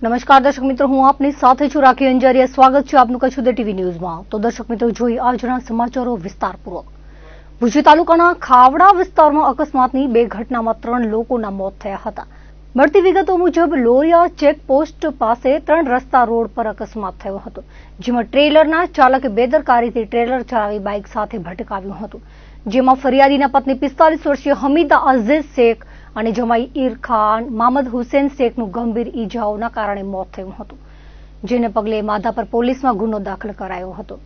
નમસ્કાર દર્શક મિત્રો, હું આપની સાથે છું રાખી અંજારિયા। સ્વાગત છે આપનું કચ્છ ઉદય ટીવી ન્યૂઝમાં। તો દર્શક મિત્રો, જોઈએ આજના સમાચારો વિસ્તારપૂર્વક। ભુજ તાલુકાના ખાવડા વિસ્તારમાં અકસ્માતની બે ઘટનામાં 3 લોકોના મોત થયા હતા। મળતી વિગતો મુજબ લોરિયા ચેકપોસ્ટ પાસે 3 રસ્તા રોડ પર અકસ્માત થયો હતો, જેમાં ટ્રેલરના ચાલકે બેદરકારીથી ટ્રેલર ચલાવી બાઇક સાથે ભટકાવ્યું હતું, જેમાં ફરિયાદીના પત્ની 45 વર્ષીય હમીદા અઝીઝ શેખ અને જમાઈ ઇરખાન મામદ હુસેન શેખનું ગંભીર ઈજાઓના કારણે મોત થયું હતું, જેને પગલે માધાપર પોલીસમાં ગુનો દાખલ કરાયો હતો।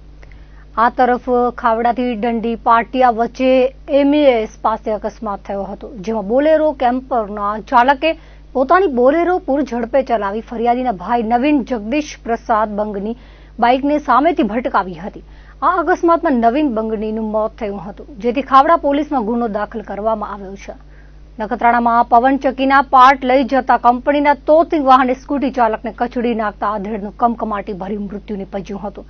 આ તરફ ખાવડાથી દંડી પાટિયા વચ્ચે એમએસ પાસે અકસ્માત થયો હતો, જેમાં બોલેરો કેમ્પરના ચાલકે પોતાની બોલેરો પૂર ઝડપે ચલાવી ફરિયાદીના ભાઈ નવીન જગદીશ પ્રસાદ બંગની બાઇકને સામેથી ભટકાવી હતી। આ અકસ્માતમાં નવીન બંગનીનું મોત થયું હતું, જેથી ખાવડા પોલીસમાં ગુનો દાખલ કરવામાં આવ્યો છે। નખત્રાણામાં પવનચક્કીના પાર્ટ લઈ જતા કંપનીના તોતિંગ વાહને સ્કૂટી ચાલકને કચડી નાખતા આધેડનું કમકમાટી ભર્યું મૃત્યુ નીપજ્યું હતું।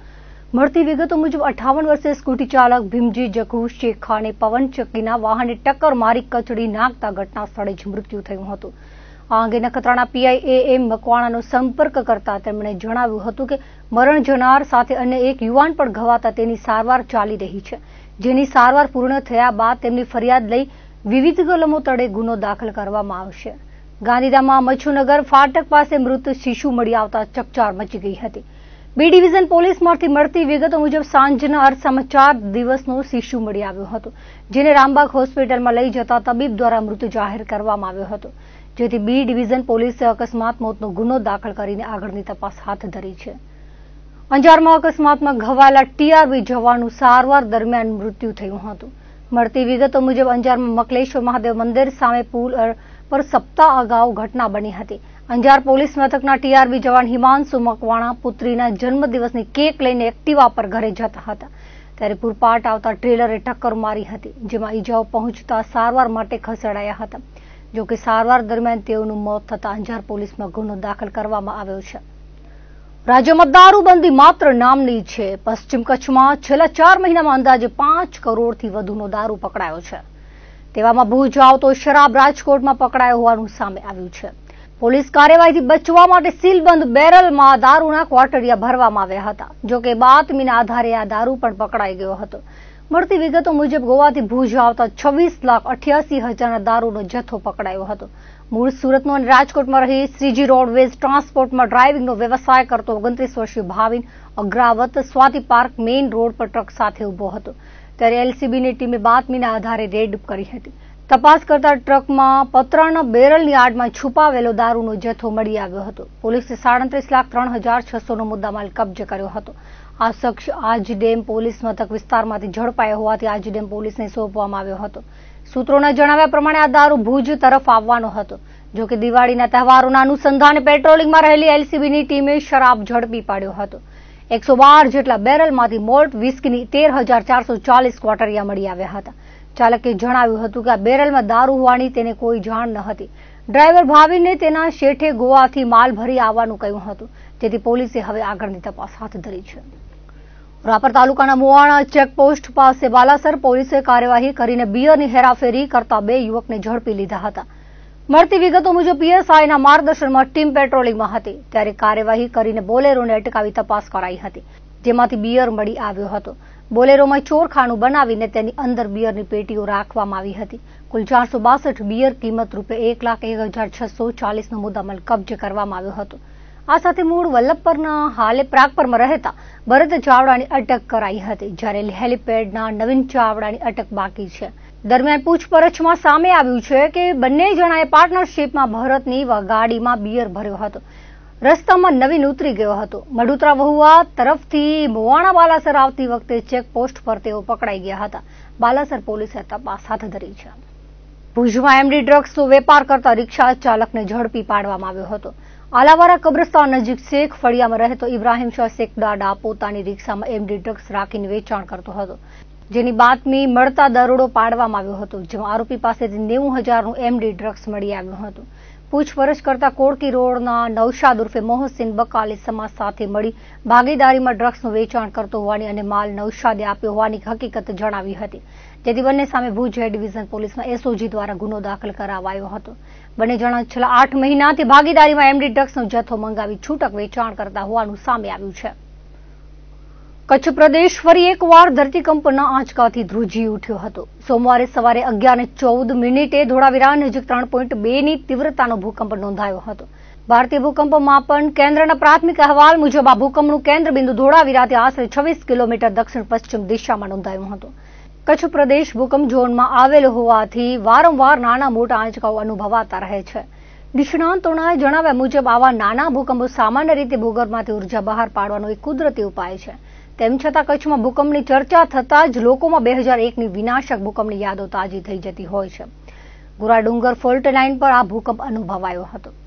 મળતી વિગતો મુજબ 58 વર્ષીય સ્કૂટી ચાલક ભીમજી જખુ શેખાને પવનચક્કીના વાહને ટક્કર મારી કચડી નાખતા ઘટના સ્થળે જ મૃત્યુ થયું હતું। આ અંગે નખત્રાણા પીઆઈ એમ મકવાણાનો સંપર્ક કરતા તેમણે જણાવ્યું હતું કે મરણ જનાર સાથે અન્ય એક યુવાન પણ ઘવાતા તેની સારવાર ચાલી રહી છે, જેની સારવાર પૂર્ણ થયા બાદ તેમની ફરિયાદ લઈ વિવિધ કલમો તળે ગુનો દાખલ કરવામાં આવશે। ગાંધીધામમાં મચ્છુનગર ફાટક પાસે મૃત શિશુ મળી આવતા ચકચાર મચી ગઈ હતી। બી ડિવિઝન પોલીસમાંથી મળતી વિગતો મુજબ સાંજના અરસામાં 4 દિવસનો શિશુ મળી આવ્યો હતો, જેને રામબાગ હોસ્પિટલમાં લઈ જતા તબીબ દ્વારા મૃત જાહેર કરવામાં આવ્યો હતો, જેથી બી ડિવિઝન પોલીસે અકસ્માત મોતનો ગુનો દાખલ કરીને આગળની તપાસ હાથ ધરી છે। અંજારમાં અકસ્માતમાં ઘવાયેલા ટીઆરબી જવાનનું સારવાર દરમિયાન મૃત્યુ થયું હતું। મળતી વિગતો મુજબ અંજારમાં મકલેશ્વર મહાદેવ મંદિર સામે પુલ પર સપ્તાહ અગાઉ ઘટના બની હતી। અંજાર પોલીસ મથકના ટીઆરબી જવાન હિમાંશુ મકવાણા પુત્રીના જન્મદિવસની કેક લઈને એક્ટિવા પર ઘરે જતા હતા, ત્યારે પૂરપાટ આવતા ટ્રેલરે ટક્કર મારી હતી, જેમાં ઈજાઓ પહોંચતા સારવાર માટે ખસેડાયા હતા। જોકે સારવાર દરમિયાન તેઓનું મોત થતા અંજાર પોલીસમાં ગુનો દાખલ કરવામાં આવ્યો છે। રાજ્યમાં દારૂબંધી માત્ર નામની છે। પશ્ચિમ કચ્છમાં છેલ્લા 4 મહિનામાં અંદાજે 5 કરોડથી વધુનો દારૂ પકડાયો છે। તેવામાં ભુજ આવતો શરાબ રાજકોટમાં પકડાયો હોવાનું સામે આવ્યું છે। પોલીસ કાર્યવાહીથી બચવા માટે સીલબંધ બેરલમાં દારૂના ક્વાટરિયા ભરવામાં આવ્યા હતા, જોકે બાતમીના આધારે આ દારૂ પણ પકડાઈ ગયો હતો। મળતી વિગતો મુજબ ગોવાથી ભુજ આવતા 26,88,000 દારૂનો જથ્થો પકડાયો હતો। મૂળ સુરતનો અને રાજકોટમાં રહી શ્રીજી રોડવેઝ ટ્રાન્સપોર્ટમાં ડ્રાઇવિંગનો વ્યવસાય કરતો 29 વર્ષીય Bhavin Agravat Swati park main road પર ટ્રક સાથે ઉભો હતો, ત્યારે એલસીબીની ટીમે બાતમીના આધારે રેડ કરી હતી। તપાસ કરતા ટ્રકમાં પતરાના બેરલની આડમાં છુપાવેલો દારૂનો જથ્થો મળી આવ્યો હતો। પોલીસે 37,03,600નો મુદ્દામાલ કબજે કર્યો હતો। આ શખ્સ આજડેમ પોલીસ મથક વિસ્તારમાંથી ઝડપાયો હોવાથી આજડેમ પોલીસને સોંપવામાં આવ્યો હતો। સૂત્રોના જણાવ્યા પ્રમાણે આ દારૂ ભુજ તરફ આવવાનો હતો, જોકે દિવાળીના તહેવારોના અનુસંધાને પેટ્રોલિંગમાં રહેલી એલસીબીની ટીમે શરાબ ઝડપી પાડ્યો હતો। 112 જેટલા બેરલમાંથી મોલ્ટ વિસ્કીની 13,440 ક્વાટરિયા મળી આવ્યા હતા। ચાલકે જણાવ્યું હતું કે આ બેરલમાં દારૂ હોવાની તેને કોઈ જાણ ન હતી। ડ્રાઈવર ભાવિને તેના શેઠે ગોવાથી માલ ભરી આવવાનું કહ્યું હતું, જેથી પોલીસે હવે આગળની તપાસ હાથ ધરી છે। રાપર તાલુકાના મોવાણા ચેકપોસ્ટ પાસે બાલાસર પોલીસે કાર્યવાહી કરીને બિયરની હેરાફેરી કરતા 2 યુવકને ઝડપી લીધા હતા। મળતી વિગતો મુજબ પીએસઆઈના માર્ગદર્શનમાં ટીમ પેટ્રોલિંગમાં હતી, ત્યારે કાર્યવાહી કરીને બોલેરોને અટકાવી તપાસ કરાઈ હતી, જેમાંથી બિયર મળી આવ્યો હતો। બોલેરોમાં ચોરખાનું બનાવીને તેની અંદર બિયરની પેટીઓ રાખવામાં આવી હતી। કુલ 462 બિયર કિંમત રૂપે 1,01,640નો મુદ્દામાલ કબજે કરવામાં આવ્યો હતો। આ સાથે મૂળ વલ્લભપરના હાલે પ્રાગપરમાં રહેતા ભરત ચાવડાની અટક કરાઈ હતી, જ્યારે હેલીપેડના નવીન ચાવડાની અટક બાકી છે। દરમિયાન પૂછપરછમાં સામે આવ્યું છે કે બંને જણાએ પાર્ટનરશિપમાં ભરતની ગાડીમાં બિયર ભર્યો હતો। રસ્તામાં નવીન ઉતરી ગયો હતો। મડુતરા વહુવા તરફથી મોવાણા બાલાસર આવતી વખતે ચેકપોસ્ટ પર તેઓ પકડાઈ ગયા હતા। બાલાસર પોલીસે તપાસ હાથ ધરી છે। ભુજમાં એમડી ડ્રગ્સનો વેપાર કરતા રિક્ષા ચાલકને ઝડપી પાડવામાં આવ્યો હતો। આલાવારા કબ્રસ્તાન નજીક શેખ ફળિયામાં રહેતો ઇબ્રાહિમ શાહ શેખ દાડા પોતાની રિક્ષામાં એમડી ડ્રગ્સ રાખીને વેચાણ કરતો હતો, જેની બાતમી મળતા દરોડો પાડવામાં આવ્યો હતો, જેમાં આરોપી પાસેથી 90,000નું એમડી ડ્રગ્સ મળી આવ્યું હતું। પૂછપરછ કરતા કોડકી રોડના નૌશાદ ઉર્ફે મોહસિન બકાલી સમાજ સાથે મળી ભાગીદારીમાં ડ્રગ્સનું વેચાણ કરતો હોવાની અને માલ નૌશાદે આપ્યો હોવાની હકીકત જણાવી હતી, જેથી બંને સામે ભુજ એ ડિવિઝન પોલીસમાં એસઓજી દ્વારા ગુનો દાખલ કરાવાયો હતો। બંને જણા છેલ્લા 8 મહિનાથી ભાગીદારીમાં એમડી ડ્રગ્સનો જથ્થો મંગાવી છૂટક વેચાણ કરતા હોવાનું સામે આવ્યું છે. કચ્છ પ્રદેશ ફરી એકવાર ધરતીકંપના આંચકાથી ધ્રુજી ઉઠ્યો હતો. સોમવારે સવારે 11:14 ધોળાવીરા નજીક 3.2ની તીવ્રતાનો ભૂકંપ નોંધાયો હતો. ભારતીય ભૂકંપ માપન કેન્દ્રના પ્રાથમિક અહેવાલ મુજબ આ ભૂકંપનું કેન્દ્ર બિંદુ ધોળાવીરાથી આશરે 26 કિલોમીટર દક્ષિણ-પશ્ચિમ દિશામાં નોંધાયું હતું. કચ્છ પ્રદેશ ભૂકંપ ઝોનમાં આવેલો હોવાથી વારંવાર નાના મોટા આંચકાઓ અનુભવાતા રહે છે. નિષ્ણાતોના જણાવ્યા મુજબ આવા નાના ભૂકંપો સામાન્ય રીતે ભૂગર્ભમાંથી ઉર્જા બહાર પાડવાનો એક કુદરતી ઉપાય છે. તેમ છતાં કચ્છમાં ભૂકંપની ચર્ચા થતાં જ લોકોમાં 2001ની વિનાશક ભૂકંપની યાદો તાજી થઈ જતી હોય છે. ગુરા ડુંગર ફોલ્ટ લાઇન પર આ ભૂકંપ અનુભવાયો હતો.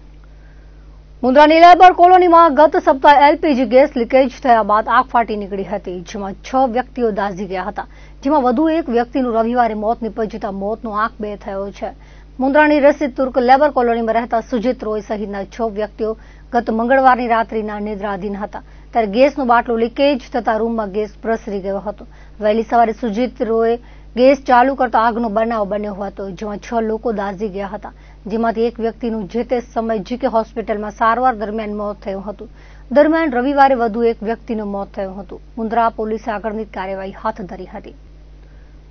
મુન્દ્રાની લેબર કોલોનીમાં ગત સપ્તાહે એલપીજી ગેસ લીકેજ થયા બાદ આગ ફાટી નીકળી હતી, જેમાં 6 વ્યક્તિઓ દાઝી ગયા હતા, જેમાં વધુ એક વ્યક્તિનું રવિવારે મોત નીપજતા મોતનો આંક 2 થયો છે. મુન્દ્રાની રસીદ તુર્ક લેબર કોલોનીમાં રહેતા સુજીત રોય સહિતના 6 વ્યક્તિઓ ગત મંગળવારની રાત્રિના નિદ્રાધીન હતા, ત્યારે ગેસનો બાટલો લીકેજ થતા રૂમમાં ગેસ પ્રસરી ગયો હતો. વહેલી સવારે સુજીત રોય ગેસ ચાલુ કરતા આગનો બનાવ બન્યો હતો, જેમાં 6 લોકો દાઝી ગયા હતા, જેમાંથી એક વ્યક્તિનું જે તે સમયે જીકે હોસ્પિટલમાં સારવાર દરમિયાન મોત થયું હતું. દરમિયાન રવિવારે વધુ એક વ્યક્તિનું મોત થયું હતું. મુન્દ્રા પોલીસે આગળની કાર્યવાહી હાથ ધરી હતી.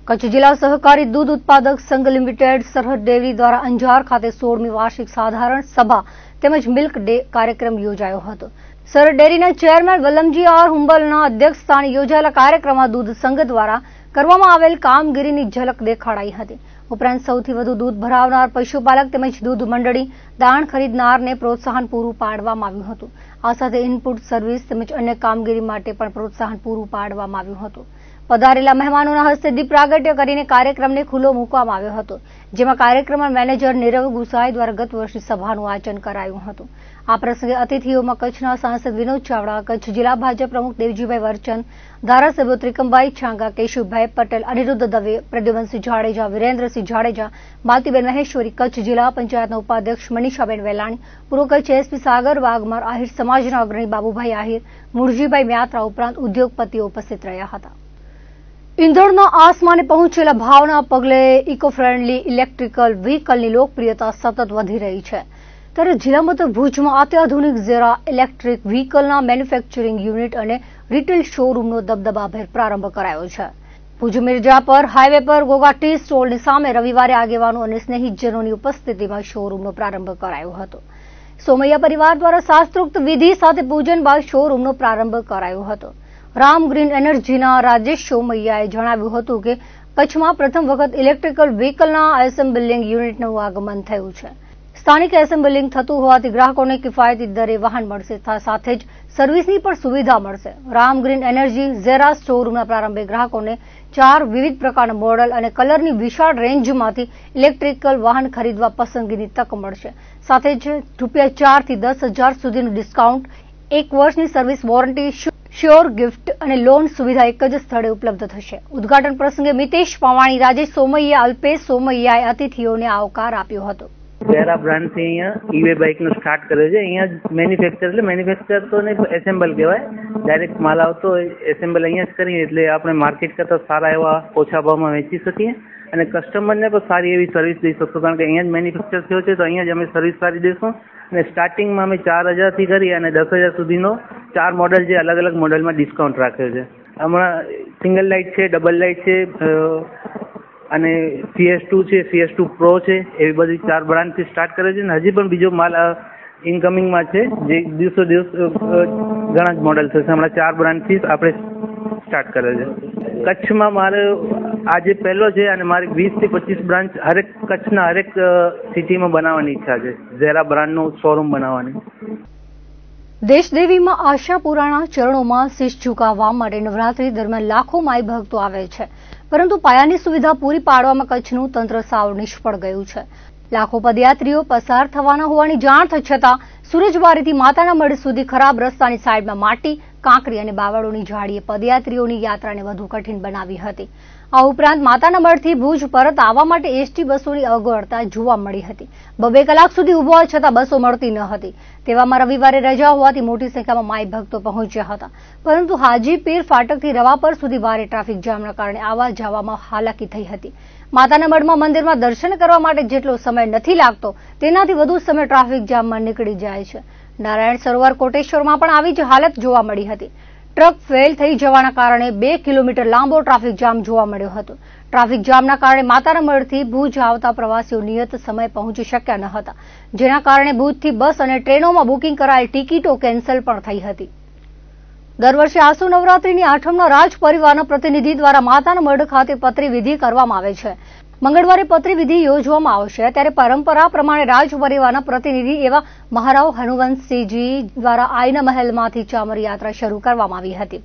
કચ્છ જિલ્લા સહકારી દૂધ ઉત્પાદક સંઘ લિમિટેડ સરહદ ડેરી દ્વારા અંજાર ખાતે 16મી વાર્ષિક સાધારણ સભા તેમજ મિલ્ક ડે કાર્યક્રમ યોજાયો હતો. સરહદ ડેરીના ચેરમેન વલ્લમજી આર હુંબલના અધ્યક્ષસ્થાને યોજાયેલા કાર્યક્રમમાં દૂધ સંઘ દ્વારા કરવામાં આવેલ કામગીરીની ઝલક દેખાડાઈ હતી. ઉપરાંત સૌથી વધુ દૂધ ભરાવનાર પશુપાલક તેમજ દૂધ મંડળી દાણ ખરીદનારને પ્રોત્સાહન પૂરું પાડવામાં આવ્યું હતું. આ સાથે ઇનપુટ સર્વિસ તેમજ અન્ય કામગીરી માટે પણ પ્રોત્સાહન પૂરું પાડવામાં આવ્યું હતું. પધારેલા મહેમાનોના હસ્તે દીપ પ્રાગટ્ય કરીને કાર્યક્રમને ખુલ્લો મૂકવામાં આવ્યો હતો, જેમાં કાર્યક્રમના મેનેજર નીરવ ગુસાઈ દ્વારા ગત વર્ષની સભાનું આયોજન કરાયું હતું. આ પ્રસંગે અતિથિઓમાં કચ્છના સાંસદ વિનોદ ચાવડા, કચ્છ જિલ્લા ભાજપ પ્રમુખ દેવજીભાઈ વરચંદ, ધારાસભ્યો ત્રિકમભાઈ છાંગા, કેશુભાઈ પટેલ, અનિરુદ્ધ દવે, પ્રદ્યુમનસિંહ જાડેજા, વિરેન્દ્રસિંહ જાડેજા, માલતીબેન મહેશ્વરી, કચ્છ જિલ્લા પંચાયતના ઉપાધ્યક્ષ મનીષાબેન વેલાણી, પૂર્વ કચ્છ એસપી સાગર વાઘમાર, આહિર સમાજના અગ્રણી બાબુભાઈ આહિર, મુરજીભાઈ મ્યાત્રા ઉપરાંત ઉદ્યોગપતિઓ ઉપસ્થિત રહ્યા હતા. ઇંધણના આસમાને પહોંચેલા ભાવના પગલે ઇકો ફ્રેન્ડલી ઇલેક્ટ્રિકલ વ્હીકલની લોકપ્રિયતા સતત વધી રહી છે, ત્યારે જિલ્લા મથક ભુજમાં અત્યાધુનિક ઝેરા ઇલેક્ટ્રિક વ્હીકલના મેન્યુફેક્ચરિંગ યુનિટ અને રિટેલ શોરૂમનો દબદબાભેર પ્રારંભ કરાયો છે. ભુજ મિર્જાપર હાઈવે પર ગોગા ટી સ્ટોલની સામે રવિવારે આગેવાનો અને સ્નેહીજનોની ઉપસ્થિતિમાં શોરૂમનો પ્રારંભ કરાયો હતો. સોમૈયા પરિવાર દ્વારા શાસ્ત્રોક્ત વિધિ સાથે પૂજન બાદ શોરૂમનો પ્રારંભ કરાયો હતો. રામ ગ્રીન એનર્જીના રાજેશ સોમૈયાએ જણાવ્યું હતું કે કચ્છમાં પ્રથમ વખત ઇલેક્ટ્રિકલ વ્હીકલના એસેમ્બલિંગ યુનિટનું આગમન થયું છે. સ્થાનિક એસેમ્બલિંગ થતું હોવાથી ગ્રાહકોને કિફાયતી દરે વાહન મળશે, સાથે જ સર્વિસની પણ સુવિધા મળશે. રામ ગ્રીન એનર્જી ઝેરા શોરૂમના પ્રારંભે ગ્રાહકોને 4 વિવિધ પ્રકારના મોડલ અને કલરની વિશાળ રેન્જમાંથી ઇલેક્ટ્રિકલ વાહન ખરીદવા પસંદગીની તક મળશે. સાથે જ ₹4 થી 10,000 સુધીનું ડિસ્કાઉન્ટ, 1 વર્ષની સર્વિસ વોરંટી, શ્યોર ગિફ્ટ અને લોન સુવિધા એક જ સ્થળે ઉપલબ્ધ થશે. ઉદઘાટન પ્રસંગે મિતેશ પવાણી, રાજેશ સોમૈયા, અલ્પેશ સોમૈયાએ અતિથિઓને આવકાર આપ્યો હતો. ઝેરા બ્રાન્ડથી અહીંયા ઈવે બાઇકનો સ્ટાર્ટ કર્યો છે. અહીંયા મેન્યુફેક્ચર, એટલે મેન્યુફેક્ચર તો નહીં, એસેમ્બલ કહેવાય. ડાયરેક્ટ માલ આવતો એસેમ્બલ અહીંયા જ કરીએ, એટલે આપણે માર્કેટ કરતાં સારા એવા ઓછા ભાવમાં વેચી શકીએ અને કસ્ટમરને પણ સારી એવી સર્વિસ દઈ શકશો, કારણ કે અહીંયા જ મેન્યુફેક્ચર થયો છે, તો અહીંયા જ અમે સર્વિસ સારી દઈશું. અને સ્ટાર્ટિંગમાં અમે 4,000થી કરી અને 10,000 સુધીનો 4 મોડલ છે, અલગ અલગ મોડલમાં ડિસ્કાઉન્ટ રાખ્યો છે. હમણાં સિંગલ લાઇટ છે, ડબલ લાઇટ છે અને CS2 છે, CS2 Pro છે, એવી બધી 4 બ્રાન્ડથી સ્ટાર્ટ કરે છે. અને હજી પણ બીજો માલ ઇનકમિંગમાં છે, જે દિવસો દિવસ ઘણા જ મોડલ થશે. હમણાં 4 બ્રાન્ડથી આપણે સ્ટાર્ટ કરે છે. કચ્છમાં મારે આજે પહેલો છે અને મારી 20 થી 25 બ્રાન્ચ કચ્છના હરેક સિટીમાં બનાવવાની ઈચ્છા છે, ઝેરા બ્રાન્ડનું શોરૂમ બનાવવાની. દેશદેવીમાં આશાપુરાના ચરણોમાં શીશ ઝુકાવવા માટે નવરાત્રી દરમિયાન લાખો માઈ ભક્તો આવે છે, પરંતુ પાયાની સુવિધા પૂરી પાડવામાં કચ્છનું તંત્ર સાવ નિષ્ફળ ગયું છે. લાખો પદયાત્રીઓ પસાર થવાના હોવાની જાણ છતાં સુરજબારીથી માતાના મઢ સુધી ખરાબ રસ્તાની સાઈડમાં માટી, કાંકરી અને બાવળોની ઝાડીએ પદયાત્રીઓની યાત્રાને વધુ કઠિન બનાવી હતી. આ ઉપરાંત માતાના મઢથી ભુજ પરત આવવા માટે એસટી બસોની અગવડતા જોવા મળી હતી. 2 કલાક સુધી ઉભા છતાં બસો મળતી ન હતી. તેવામાં રવિવારે રજા હોવાથી મોટી સંખ્યામાં માઈ ભક્તો પહોંચ્યા હતા, પરંતુ હાજીપીર ફાટકથી રવાપર સુધી ભારે ટ્રાફિક જામના કારણે આવવા જવામાં હાલાકી થઈ હતી. માતાના મઢમાં મંદિરમાં દર્શન કરવા માટે જેટલો સમય નથી લાગતો તેનાથી વધુ સમય ટ્રાફિક જામમાં નીકળી જાય છે. નારાયણ સરોવર કોટેશ્વરમાં પણ આવી જ હાલત જોવા મળી હતી. ટ્રક ફેલ થઈ જવાના કારણે 2 કિલોમીટર લાંબો ટ્રાફિક જામ જોવા મળ્યો હતો. ટ્રાફિક જામના કારણે માતાના મઢથી ભુજ આવતા પ્રવાસીઓ નિયત સમય પહોંચી શક્યા ન હતા, જેના કારણે ભુજથી બસ અને ટ્રેનોમાં બુકિંગ કરાયેલ ટિકિટો કેન્સલ પણ થઈ હતી. દર વર્ષે આસો નવરાત્રીની આઠમના રાજ પરિવારના પ્રતિનિધિ દ્વારા માતાના મઢ ખાતે પતરી વિધિ કરવામાં આવે છે. મંગળવારે પતરી વિધિ યોજવામાં આવશે, ત્યારે પરંપરા પ્રમાણે રાજ પરિવારના પ્રતિનિધિ એવા મહારાવ હનુવંતસિંહજી દ્વારા આઈના મહેલમાંથી ચામર યાત્રા શરૂ કરવામાં આવી હતી.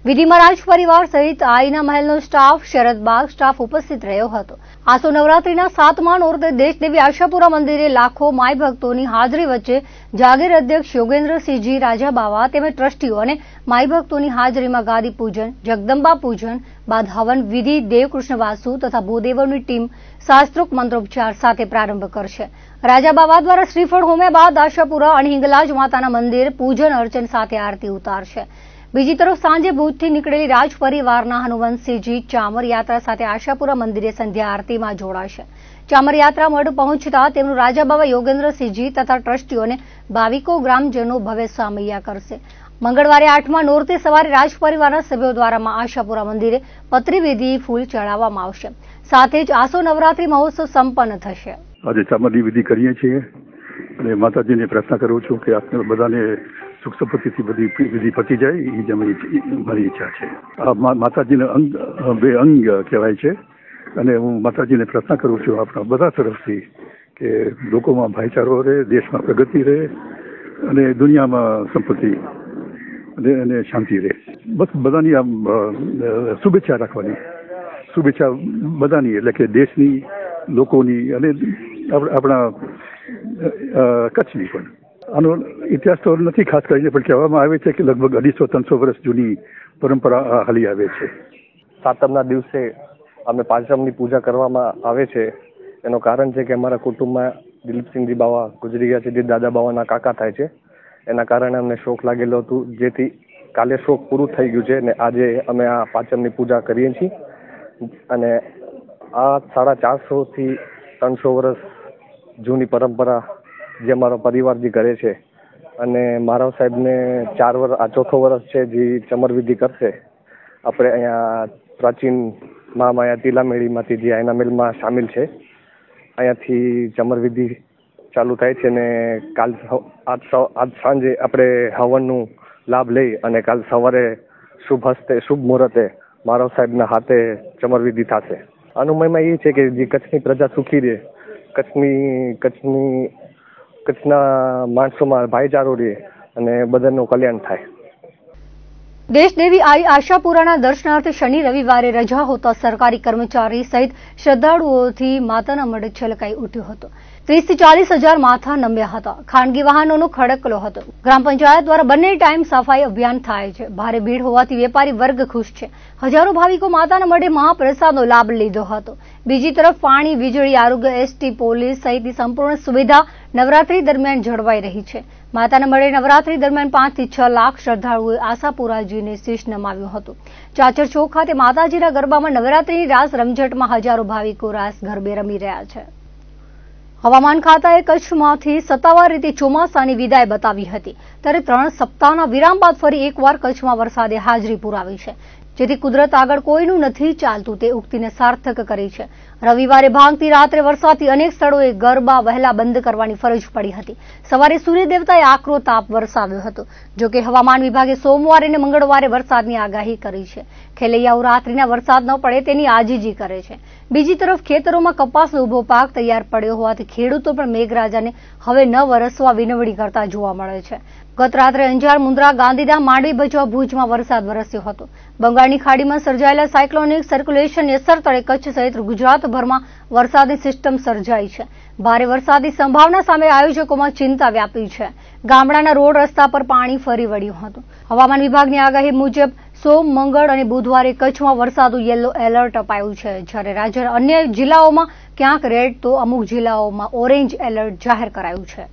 વિધિમાં રાજ પરિવાર સહિત આઈના મહેલનો સ્ટાફ, શરદબાગ સ્ટાફ ઉપસ્થિત રહ્યો હતો. આસો નવરાત્રીના 7મા નોરતે દેશદેવી આશાપુરા મંદિરે લાખો માઈ ભક્તોની હાજરી વચ્ચે જાગીર અધ્યક્ષ યોગેન્દ્રસિંહજી રાજાબાવા તેમજ ટ્રસ્ટીઓ અને માઈ ભક્તોની હાજરીમાં ગાદી પૂજન, જગદંબા પૂજન બાદ હવન વિધિ દેવકૃષ્ણ વાસુ તથા ભૂદેવોની ટીમ શાસ્ત્રોક્ત મંત્રોપચાર સાથે પ્રારંભ કરશે. રાજાબાવા દ્વારા શ્રીફળ હોમ્યા બાદ આશાપુરા અને હિંગલાજ માતાના મંદિર પૂજન અર્ચન સાથે આરતી ઉતારશે. બીજી તરફ સાંજે ભુજથી નીકળેલી રાજ પરિવારના હનુવંતસિંહજી ચામર યાત્રા સાથે આશાપુરા મંદિરે સંધ્યા આરતીમાં જોડાશે. ચામર યાત્રા મઢ પહોંચતા તેમનું રાજાબાવા યોગેન્દ્રસિંહજી તથા ટ્રસ્ટીઓને ભાવિકો ગ્રામજનો ભવ્ય સામૈયા કરશે. મંગળવારે 8મા નોરતે સવારે રાજ પરિવારના સભ્યો દ્વારા આશાપુરા મંદિરે પતરી વિધિ ફૂલ ચડાવવામાં આવશે. સાથે જ આસો નવરાત્રી મહોત્સવ સંપન્ન થશે. આજે ચામરની વિધિ કરીએ છીએ અને માતાજીને પ્રાર્થના કરું છું કે આપને બધાને સુખ સંપત્તિથી બધી વિધિ પતી જાય, એ જ મારી ઈચ્છા છે. આ માતાજીને બે અંગ કહેવાય છે અને હું માતાજીને પ્રાર્થના કરું છું આપણા બધા તરફથી કે લોકોમાં ભાઈચારો રહે, દેશમાં પ્રગતિ રહે અને દુનિયામાં સંપત્તિ અને શાંતિ રહે. બસ બધાની આમ શુભેચ્છા રાખવાની, શુભેચ્છા બધાની, એટલે કે દેશની, લોકોની અને આપણા કચ્છની પણ. આનો ઇતિહાસ તો નથી ખાસ કરીને, પણ કહેવામાં આવે છે કે લગભગ 250-300 વર્ષ જૂની પરંપરા હાલી આવે છે. સાતમના દિવસે અમે પાંચમની પૂજા કરવામાં આવે છે. એનું કારણ છે કે અમારા કુટુંબમાં દિલીપસિંહજી બાવા ગુજરી ગયા છે, જે દાદા બાવાના કાકા થાય છે. એના કારણે અમને શોક લાગેલો હતું, જેથી કાલે શોક પૂરું થઈ ગયું છે અને આજે અમે આ પાંચમની પૂજા કરીએ છીએ. અને આ 450 થી 300 વર્ષ જૂની પરંપરા જે અમારો પરિવાર જે કરે છે. અને મારા સાહેબને 4 વર્ષ, આ ચોથો વર્ષ છે જે ચમર વિધિ કરશે. આપણે અહીંયા પ્રાચીન મહામાયા તિલામેળીમાંથી જે આઈના મહેલમાં સામેલ છે, અહીંયાથી ચમર વિધિ ચાલુ થાય છે અને આજ સાંજે આપણે હવનનું લાભ લઈ અને કાલ સવારે શુભ હસ્તે શુભ મુહૂર્તે મારા સાહેબના હાથે ચમર વિધિ થશે. આનું મહિમા એ છે કે જે કચ્છની પ્રજા સુખી રહે, કચ્છના માણસોમાં ભાઈચારો રહે અને બધાનું કલ્યાણ થાય. દેશદેવી આઈ આશાપુરાના દર્શનાર્થે શનિ રવિવારે રજા હોતા સરકારી કર્મચારી સહિત શ્રદ્ધાળુઓથી માતાના મઢ છલકાઈ ઉઠ્યો હતો. 30 થી 40 હજાર માથા નમ્યા હતા. ખાનગી વાહનોનો ખડકલો હતો. ગ્રામ પંચાયત દ્વારા બંને ટાઈમ સફાઈ અભિયાન થાય છે. ભારે ભીડ હોવાથી વેપારી વર્ગ ખુશ છે. હજારો ભાવિકો માતાના મઢે મહાપ્રસાદનો લાભ લીધો હતો. બીજી તરફ પાણી, વીજળી, આરોગ્ય, એસટી, પોલીસ સહિતની સંપૂર્ણ સુવિધા નવરાત્રી દરમિયાન જળવાઈ રહી છે. માતાના મઢે નવરાત્રી દરમિયાન 5 થી 6 લાખ શ્રદ્ધાળુઓએ આશાપુરાજીને શીશ નમાવ્યું હતું. ચાચર ચોક ખાતે માતાજીના ગરબામાં નવરાત્રીની રાસ રમઝટમાં હજારો ભાવિકો રાસ ગરબે રમી રહ્યા છે. હવામાન ખાતાએ કચ્છમાંથી સત્તાવાર રીતે ચોમાસાની વિદાય બતાવી હતી, ત્યારે 3 સપ્તાહના વિરામ બાદ ફરી એકવાર કચ્છમાં વરસાદે હાજરી પુરાવી છે, જેથી કુદરત આગળ કોઈનું નથી ચાલતું તે ઉક્તિને સાર્થક કરી છે. રવિવારે ભાંગતી રાત્રે વરસાદથી અનેક સ્થળોએ ગરબા વહેલા બંધ કરવાની ફરજ પડી હતી. સવારે સૂર્યદેવતાએ આકરો તાપ વરસાવ્યો હતો. જોકે હવામાન વિભાગે સોમવારે અને મંગળવારે વરસાદની આગાહી કરી છે. ખેલૈયાઓ રાત્રિના વરસાદ ન પડે તેની આજીજી કરે છે. બીજી તરફ ખેતરોમાં કપાસનો ઉભો પાક તૈયાર પડ્યો હોવાથી ખેડૂતો પણ મેઘરાજાને હવે ન વરસવા વિનવણી કરતા જોવા મળે છે. ગત રાત્રે અંજાર, મુન્દ્રા, ગાંધીધામ, માંડવી, ભચાઉ, ભુજમાં વરસાદ વરસ્યો હતો. બંગાળની ખાડીમાં સર્જાયેલા સાયક્લોનિક સર્ક્યુલેશનની અસર તળે કચ્છ સહિત ગુજરાતભરમાં વરસાદી સિસ્ટમ સર્જાઈ છે. ભારે વરસાદની સંભાવના સામે આયોજકોમાં ચિંતા વ્યાપી છે. ગામડાના રોડ રસ્તા પર પાણી ફરી વળ્યું હતું. હવામાન વિભાગની આગાહી મુજબ સોમ, મંગળ અને બુધવારે કચ્છમાં વરસાદનું યલો એલર્ટ અપાયું છે, જ્યારે રાજ્યના અન્ય જિલ્લાઓમાં ક્યાંક રેડ તો અમુક જિલ્લાઓમાં ઓરેન્જ એલર્ટ જાહેર કરાયું છે.